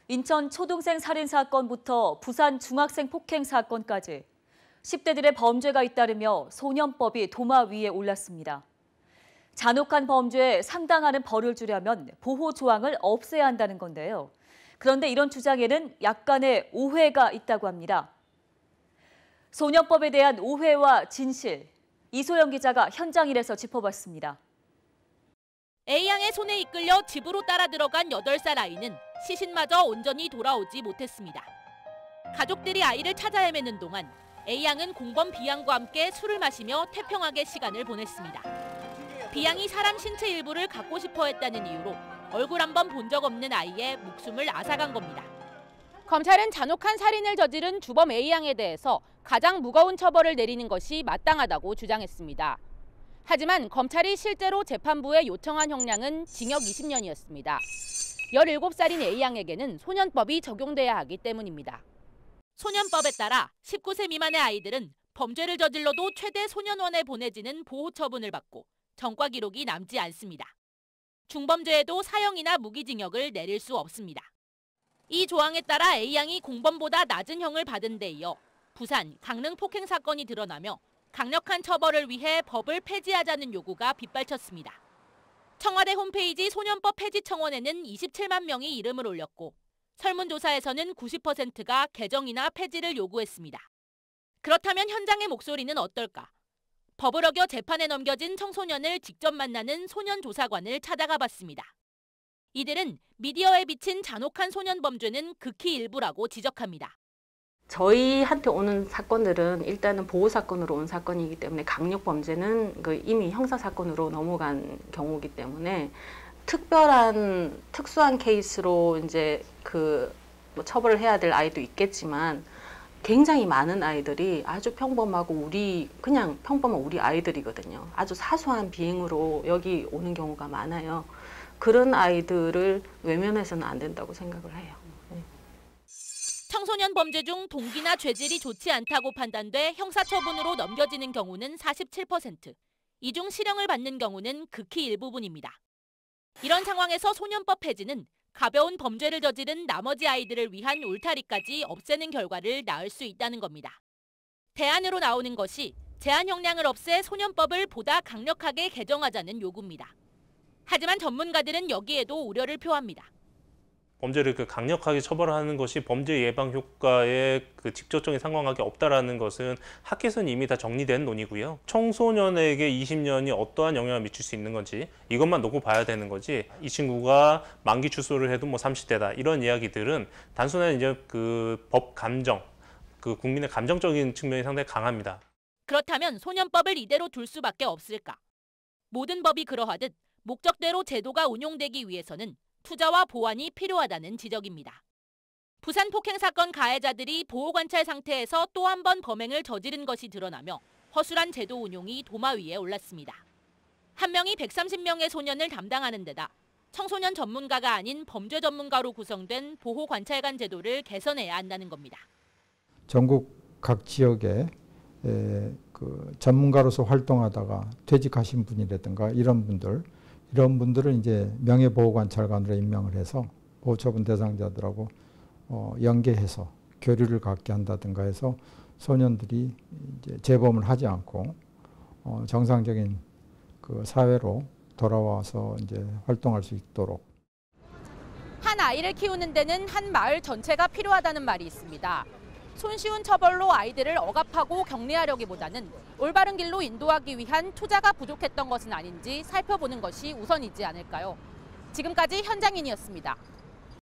인천 초등생 살인 사건부터 부산 중학생 폭행 사건까지 10대들의 범죄가 잇따르며 소년법이 도마 위에 올랐습니다. 잔혹한 범죄에 상당하는 벌을 주려면 보호 조항을 없애야 한다는 건데요. 그런데 이런 주장에는 약간의 오해가 있다고 합니다. 소년법에 대한 오해와 진실, 이소영 기자가 현장 일에서 짚어봤습니다. A양의 손에 이끌려 집으로 따라 들어간 8살 아이는 시신마저 온전히 돌아오지 못했습니다. 가족들이 아이를 찾아 헤매는 동안 A양은 공범 B양과 함께 술을 마시며 태평하게 시간을 보냈습니다. B양이 사람 신체 일부를 갖고 싶어 했다는 이유로 얼굴 한번 본 적 없는 아이의 목숨을 앗아간 겁니다. 검찰은 잔혹한 살인을 저지른 주범 A양에 대해서 가장 무거운 처벌을 내리는 것이 마땅하다고 주장했습니다. 하지만 검찰이 실제로 재판부에 요청한 형량은 징역 20년이었습니다. 17살인 A양에게는 소년법이 적용돼야 하기 때문입니다. 소년법에 따라 19세 미만의 아이들은 범죄를 저질러도 최대 소년원에 보내지는 보호 처분을 받고 전과 기록이 남지 않습니다. 중범죄에도 사형이나 무기징역을 내릴 수 없습니다. 이 조항에 따라 A양이 공범보다 낮은 형을 받은 데 이어 부산, 강릉 폭행 사건이 드러나며 강력한 처벌을 위해 법을 폐지하자는 요구가 빗발쳤습니다. 청와대 홈페이지 소년법 폐지 청원에는 27만 명이 이름을 올렸고 설문조사에서는 90%가 개정이나 폐지를 요구했습니다. 그렇다면 현장의 목소리는 어떨까? 법을 어겨 재판에 넘겨진 청소년을 직접 만나는 소년조사관을 찾아가 봤습니다. 이들은 미디어에 비친 잔혹한 소년 범죄는 극히 일부라고 지적합니다. 저희한테 오는 사건들은 일단은 보호사건으로 온 사건이기 때문에 강력범죄는 이미 형사사건으로 넘어간 경우이기 때문에 특수한 케이스로 이제 뭐 처벌을 해야 될 아이도 있겠지만 굉장히 많은 아이들이 아주 평범하고 그냥 평범한 우리 아이들이거든요. 아주 사소한 비행으로 여기 오는 경우가 많아요. 그런 아이들을 외면해서는 안 된다고 생각을 해요. 청소년 범죄 중 동기나 죄질이 좋지 않다고 판단돼 형사처분으로 넘겨지는 경우는 47%, 이 중 실형을 받는 경우는 극히 일부분입니다. 이런 상황에서 소년법 폐지는 가벼운 범죄를 저지른 나머지 아이들을 위한 울타리까지 없애는 결과를 낳을 수 있다는 겁니다. 대안으로 나오는 것이 제한 형량을 없애 소년법을 보다 강력하게 개정하자는 요구입니다. 하지만 전문가들은 여기에도 우려를 표합니다. 범죄를 강력하게 처벌하는 것이 범죄 예방 효과에 직접적인 상관관계 없다라는 것은 학계에서는 이미 다 정리된 논이고요. 청소년에게 20년이 어떠한 영향을 미칠 수 있는 건지 이것만 놓고 봐야 되는 거지, 이 친구가 만기 출소를 해도 뭐 30대다 이런 이야기들은 단순한 이제 법 감정, 국민의 감정적인 측면이 상당히 강합니다. 그렇다면 소년법을 이대로 둘 수밖에 없을까? 모든 법이 그러하듯 목적대로 제도가 운용되기 위해서는 투자와 보완이 필요하다는 지적입니다. 부산 폭행 사건 가해자들이 보호관찰 상태에서 또 한 번 범행을 저지른 것이 드러나며 허술한 제도 운용이 도마 위에 올랐습니다. 한 명이 130명의 소년을 담당하는 데다 청소년 전문가가 아닌 범죄 전문가로 구성된 보호관찰관 제도를 개선해야 한다는 겁니다. 전국 각 지역에 전문가로서 활동하다가 퇴직하신 분이라든가 이런 분들을 이제 명예보호관찰관으로 임명을 해서 보호처분 대상자들하고 연계해서 교류를 갖게 한다든가 해서 소년들이 이제 재범을 하지 않고 정상적인 사회로 돌아와서 이제 활동할 수 있도록. 한 아이를 키우는 데는 한 마을 전체가 필요하다는 말이 있습니다. 손쉬운 처벌로 아이들을 억압하고 격리하려기보다는 올바른 길로 인도하기 위한 투자가 부족했던 것은 아닌지 살펴보는 것이 우선이지 않을까요? 지금까지 현장인이었습니다.